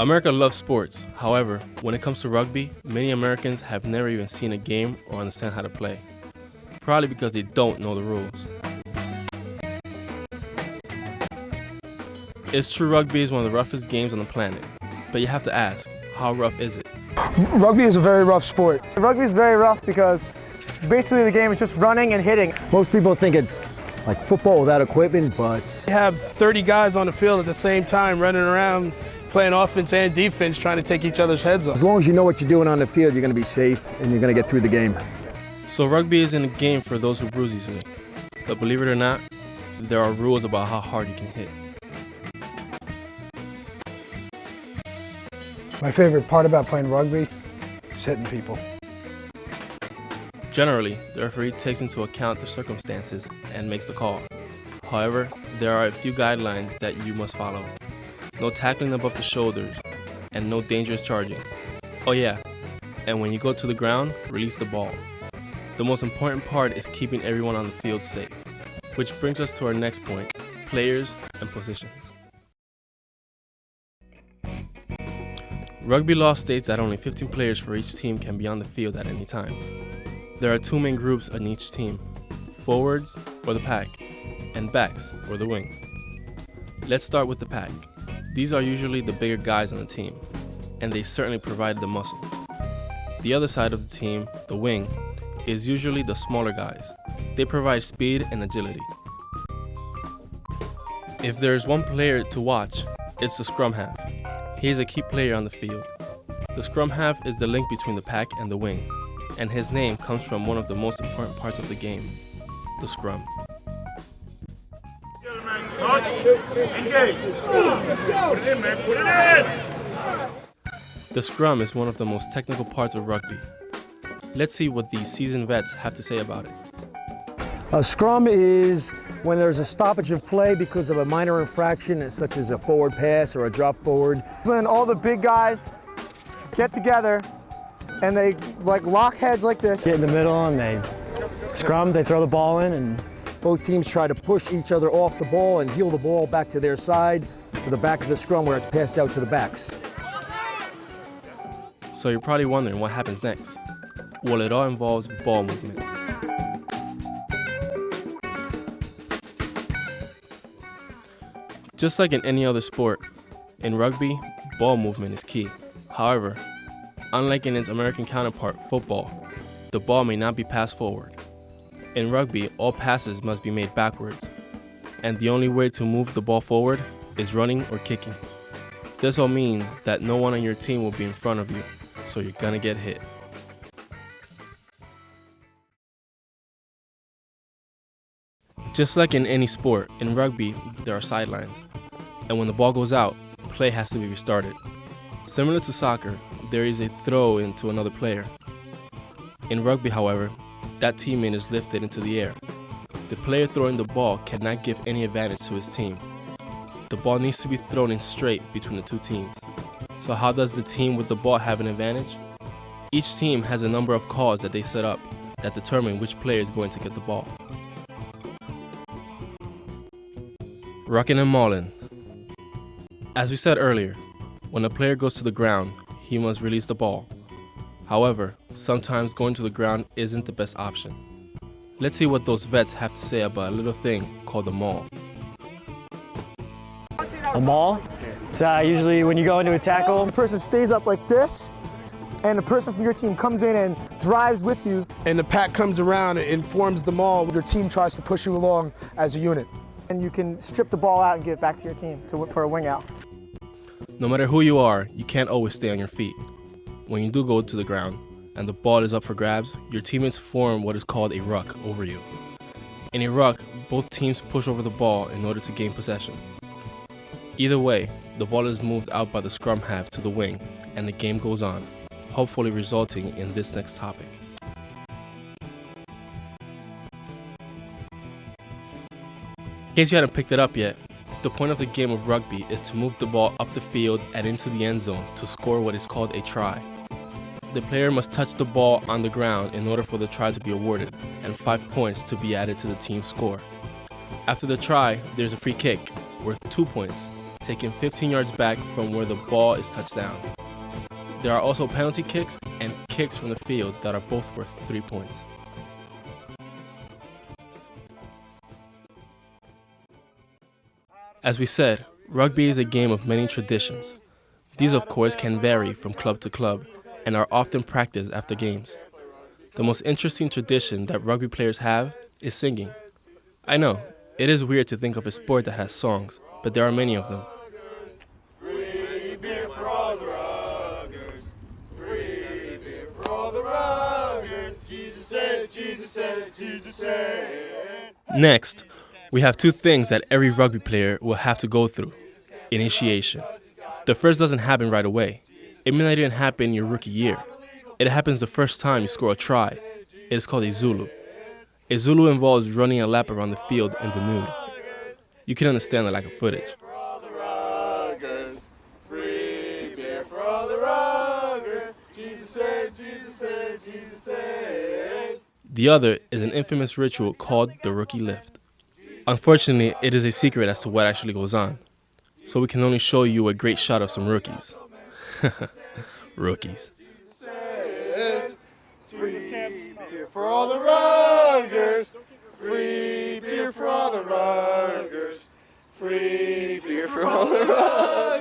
America loves sports. However, when it comes to rugby, many Americans have never even seen a game or understand how to play. Probably because they don't know the rules. It's true rugby is one of the roughest games on the planet, but you have to ask, how rough is it? Rugby is a very rough sport. Rugby is very rough because basically the game is just running and hitting. Most people think it's like football without equipment, but You have 30 guys on the field at the same time running around, playing offense and defense, trying to take each other's heads off. as long as you know what you're doing on the field, you're going to be safe and you're going to get through the game. So rugby isn't a game for those who bruise easily. But believe it or not, there are rules about how hard you can hit. My favorite part about playing rugby is hitting people. Generally, the referee takes into account the circumstances and makes the call. However, there are a few guidelines that you must follow. No tackling above the shoulders, and no dangerous charging. Oh yeah, and when you go to the ground, release the ball. The most important part is keeping everyone on the field safe. Which brings us to our next point, players and positions. Rugby law states that only 15 players for each team can be on the field at any time. There are two main groups on each team, forwards, or the pack, and backs, or the wing. Let's start with the pack. These are usually the bigger guys on the team, and they certainly provide the muscle. The other side of the team, the wing, is usually the smaller guys. They provide speed and agility. If there is one player to watch, it's the scrum half. He is a key player on the field. The scrum half is the link between the pack and the wing, and his name comes from one of the most important parts of the game, the scrum. The scrum is one of the most technical parts of rugby. Let's see what these seasoned vets have to say about it. A scrum is when there's a stoppage of play because of a minor infraction, such as a forward pass or a drop forward. When all the big guys get together and they lock heads like this. Get in the middle and they scrum, they throw the ball in, and both teams try to push each other off the ball and heel the ball back to their side, to the back of the scrum where it's passed out to the backs. So you're probably wondering what happens next. Well, it all involves ball movement. Just like in any other sport, in rugby, ball movement is key. However, unlike in its American counterpart, football, the ball may not be passed forward. In rugby, all passes must be made backwards, and the only way to move the ball forward is running or kicking. This all means that no one on your team will be in front of you, so you're gonna get hit. Just like in any sport, in rugby, there are sidelines. And when the ball goes out, play has to be restarted. Similar to soccer, there is a throw into another player. In rugby, however, that teammate is lifted into the air. The player throwing the ball cannot give any advantage to his team. The ball needs to be thrown in straight between the two teams. So how does the team with the ball have an advantage? Each team has a number of calls that they set up that determine which player is going to get the ball. Rucking and mauling. As we said earlier, when a player goes to the ground, he must release the ball. However, sometimes going to the ground isn't the best option. Let's see what those vets have to say about a little thing called the maul. A maul? It's usually when you go into a tackle. The person stays up like this, and the person from your team comes in and drives with you. And the pack comes around and forms the maul. Your team tries to push you along as a unit. And you can strip the ball out and give it back to your team for a wing out. No matter who you are, you can't always stay on your feet. When you do go to the ground and the ball is up for grabs, your teammates form what is called a ruck over you. In a ruck, both teams push over the ball in order to gain possession. Either way, the ball is moved out by the scrum half to the wing and the game goes on, hopefully resulting in this next topic. In case you hadn't picked it up yet, the point of the game of rugby is to move the ball up the field and into the end zone to score what is called a try. The player must touch the ball on the ground in order for the try to be awarded, and 5 points to be added to the team's score. After the try, there's a free kick, worth 2 points, taking 15 yards back from where the ball is touched down. There are also penalty kicks and kicks from the field that are both worth 3 points. As we said, rugby is a game of many traditions. These, of course, can vary from club to club and are often practiced after games. The most interesting tradition that rugby players have is singing. I know, it is weird to think of a sport that has songs, but there are many of them. Free beer for all the ruggers. Free beer for all the ruggers. Jesus said it, Jesus said it, Jesus said it. Next, we have two things that every rugby player will have to go through. Initiation. The first doesn't happen right away. It may not even happen in your rookie year. It happens the first time you score a try. It is called a Zulu. A Zulu involves running a lap around the field in the nude. You can understand the lack of footage. Free beer for all the ruggers. Jesus said, Jesus said, Jesus said. The other is an infamous ritual called the rookie lift. Unfortunately, it is a secret as to what actually goes on, so we can only show you a great shot of some rookies. Rookies. Free beer for all the ruggers. Free beer for all the ruggers. Free beer for all the ruggers.